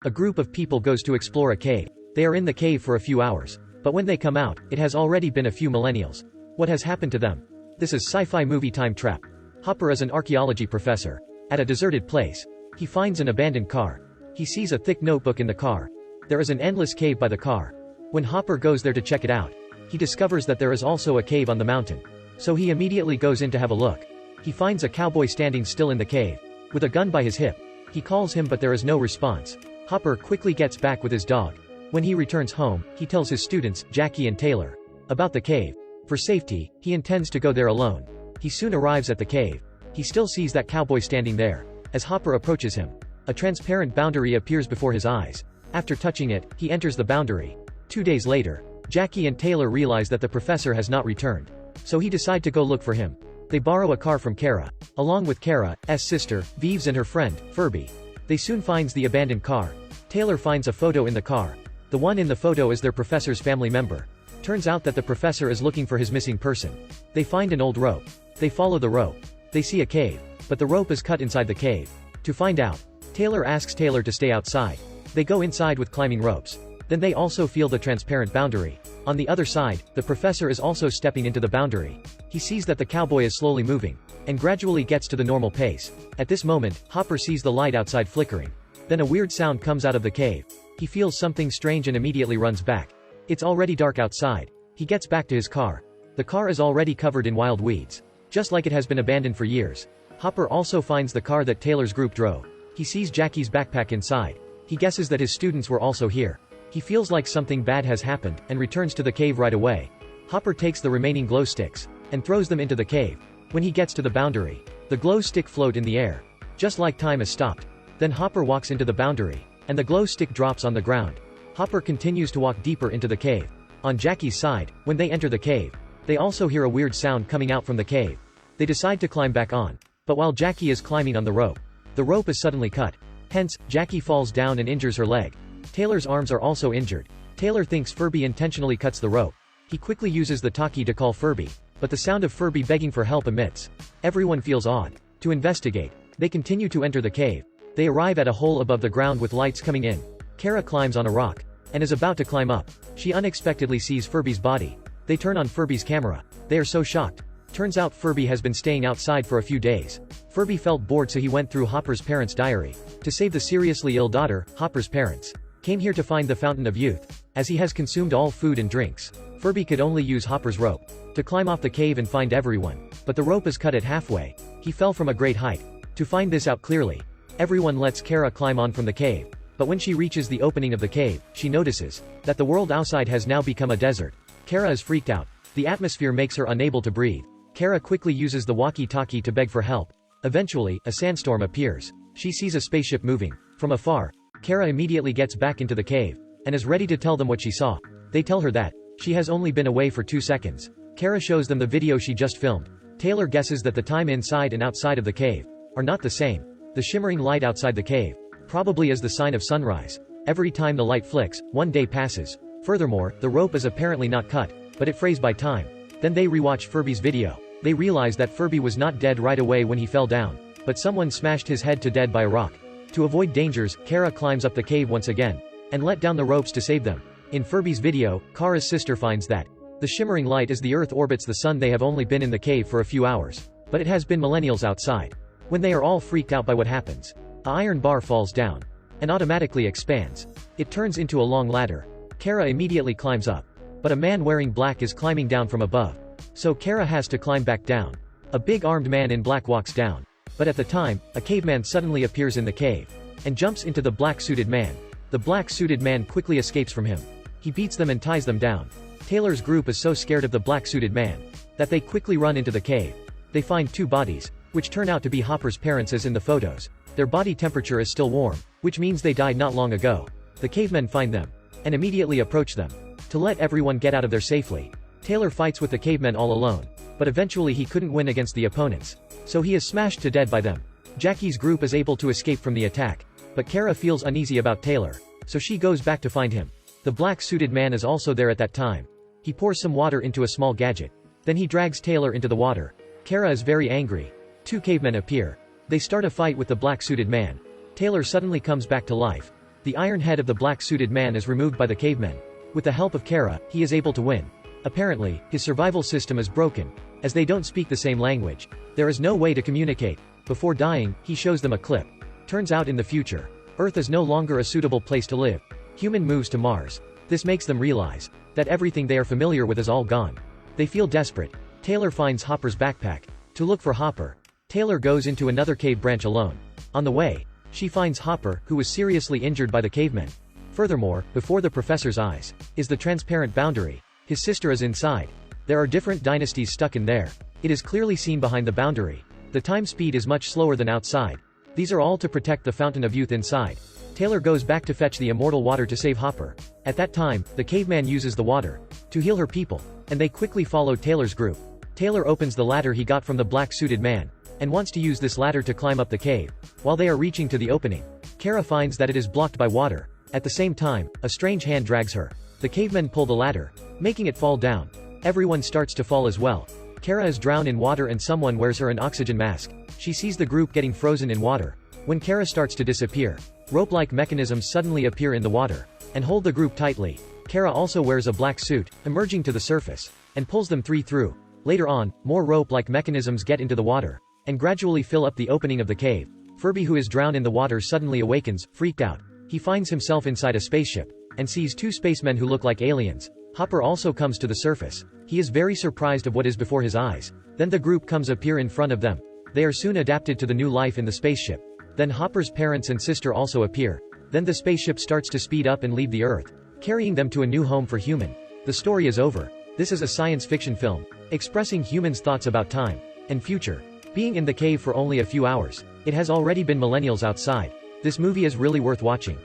A group of people goes to explore a cave. They are in the cave for a few hours. But when they come out, it has already been a few millennials. What has happened to them? This is sci-fi movie Time Trap. Hopper is an archaeology professor. At a deserted place, he finds an abandoned car. He sees a thick notebook in the car. There is an endless cave by the car. When Hopper goes there to check it out, he discovers that there is also a cave on the mountain. So he immediately goes in to have a look. He finds a cowboy standing still in the cave, with a gun by his hip. He calls him but there is no response. Hopper quickly gets back with his dog. When he returns home, he tells his students, Jackie and Taylor, about the cave. For safety, he intends to go there alone. He soon arrives at the cave. He still sees that cowboy standing there. As Hopper approaches him, a transparent boundary appears before his eyes. After touching it, he enters the boundary. 2 days later, Jackie and Taylor realize that the professor has not returned. So he decide to go look for him. They borrow a car from Kara, along with Kara's sister, Vives, and her friend, Furby. They soon finds the abandoned car. Taylor finds a photo in the car. The one in the photo is their professor's family member. Turns out that the professor is looking for his missing person. They find an old rope. They follow the rope. They see a cave, but the rope is cut inside the cave. To find out, Taylor asks Taylor to stay outside. They go inside with climbing ropes. Then they also feel the transparent boundary. On the other side, the professor is also stepping into the boundary. He sees that the cowboy is slowly moving, and gradually gets to the normal pace. At this moment, Hopper sees the light outside flickering. Then a weird sound comes out of the cave. He feels something strange and immediately runs back. It's already dark outside. He gets back to his car. The car is already covered in wild weeds, just like it has been abandoned for years. Hopper also finds the car that Taylor's group drove. He sees Jackie's backpack inside. He guesses that his students were also here. He feels like something bad has happened, and returns to the cave right away. Hopper takes the remaining glow sticks, and throws them into the cave. When he gets to the boundary, the glow stick float in the air, just like time has stopped. Then Hopper walks into the boundary, and the glow stick drops on the ground. Hopper continues to walk deeper into the cave. On Jackie's side, when they enter the cave, they also hear a weird sound coming out from the cave. They decide to climb back on. But while Jackie is climbing on the rope is suddenly cut. Hence, Jackie falls down and injures her leg. Taylor's arms are also injured. Taylor thinks Furby intentionally cuts the rope. He quickly uses the talkie to call Furby, but the sound of Furby begging for help emits. Everyone feels odd. To investigate, they continue to enter the cave. They arrive at a hole above the ground with lights coming in. Kara climbs on a rock, and is about to climb up. She unexpectedly sees Furby's body. They turn on Furby's camera. They are so shocked. Turns out Furby has been staying outside for a few days. Furby felt bored, so he went through Hopper's parents' diary. To save the seriously ill daughter, Hopper's parents came here to find the Fountain of Youth. As he has consumed all food and drinks, Furby could only use Hopper's rope to climb off the cave and find everyone. But the rope is cut at halfway. He fell from a great height. To find this out clearly, everyone lets Kara climb on from the cave. But when she reaches the opening of the cave, she notices that the world outside has now become a desert. Kara is freaked out. The atmosphere makes her unable to breathe. Kara quickly uses the walkie-talkie to beg for help. Eventually, a sandstorm appears. She sees a spaceship moving from afar. Kara immediately gets back into the cave, and is ready to tell them what she saw. They tell her that she has only been away for 2 seconds. Kara shows them the video she just filmed. Taylor guesses that the time inside and outside of the cave are not the same. The shimmering light outside the cave probably is the sign of sunrise. Every time the light flicks, 1 day passes. Furthermore, the rope is apparently not cut, but it frays by time. Then they rewatch Furby's video. They realize that Furby was not dead right away when he fell down, but someone smashed his head to dead by a rock. To avoid dangers, Kara climbs up the cave once again, and let down the ropes to save them. In Furby's video, Kara's sister finds that the shimmering light as the Earth orbits the sun. They have only been in the cave for a few hours, but it has been millennials outside. When they are all freaked out by what happens, an iron bar falls down, and automatically expands. It turns into a long ladder. Kara immediately climbs up, but a man wearing black is climbing down from above. So Kara has to climb back down. A big armed man in black walks down. But at the time, a caveman suddenly appears in the cave, and jumps into the black-suited man. The black-suited man quickly escapes from him. He beats them and ties them down. Taylor's group is so scared of the black-suited man that they quickly run into the cave. They find 2 bodies, which turn out to be Hopper's parents as in the photos. Their body temperature is still warm, which means they died not long ago. The cavemen find them, and immediately approach them. To let everyone get out of there safely, Taylor fights with the cavemen all alone, but eventually he couldn't win against the opponents, so he is smashed to death by them. Jackie's group is able to escape from the attack, but Kara feels uneasy about Taylor, so she goes back to find him. The black-suited man is also there at that time. He pours some water into a small gadget. Then he drags Taylor into the water. Kara is very angry. 2 cavemen appear. They start a fight with the black-suited man. Taylor suddenly comes back to life. The iron head of the black-suited man is removed by the cavemen. With the help of Kara, he is able to win. Apparently, his survival system is broken. As they don't speak the same language, there is no way to communicate. Before dying, he shows them a clip. Turns out in the future, Earth is no longer a suitable place to live. Human moves to Mars. This makes them realize that everything they are familiar with is all gone. They feel desperate. Taylor finds Hopper's backpack. To look for Hopper, Taylor goes into another cave branch alone. On the way, she finds Hopper, who was seriously injured by the cavemen. Furthermore, before the professor's eyes, is the transparent boundary. His sister is inside. There are different dynasties stuck in there. It is clearly seen behind the boundary. The time speed is much slower than outside. These are all to protect the fountain of youth inside. Taylor goes back to fetch the immortal water to save Hopper. At that time, the caveman uses the water to heal her people, and they quickly follow Taylor's group. Taylor opens the ladder he got from the black-suited man, and wants to use this ladder to climb up the cave. While they are reaching to the opening, Kara finds that it is blocked by water. At the same time, a strange hand drags her. The cavemen pull the ladder, making it fall down. Everyone starts to fall as well. Kara is drowned in water and someone wears her an oxygen mask. She sees the group getting frozen in water. When Kara starts to disappear, rope-like mechanisms suddenly appear in the water and hold the group tightly. Kara also wears a black suit, emerging to the surface, and pulls them three through. Later on, more rope-like mechanisms get into the water and gradually fill up the opening of the cave. Furby, who is drowned in the water, suddenly awakens, freaked out. He finds himself inside a spaceship and sees two spacemen who look like aliens. Hopper also comes to the surface. He is very surprised of what is before his eyes. Then the group comes appear in front of them. They are soon adapted to the new life in the spaceship. Then Hopper's parents and sister also appear. Then the spaceship starts to speed up and leave the Earth, carrying them to a new home for human. The story is over. This is a science fiction film, expressing humans' thoughts about time and future. Being in the cave for only a few hours, it has already been millennials outside. This movie is really worth watching.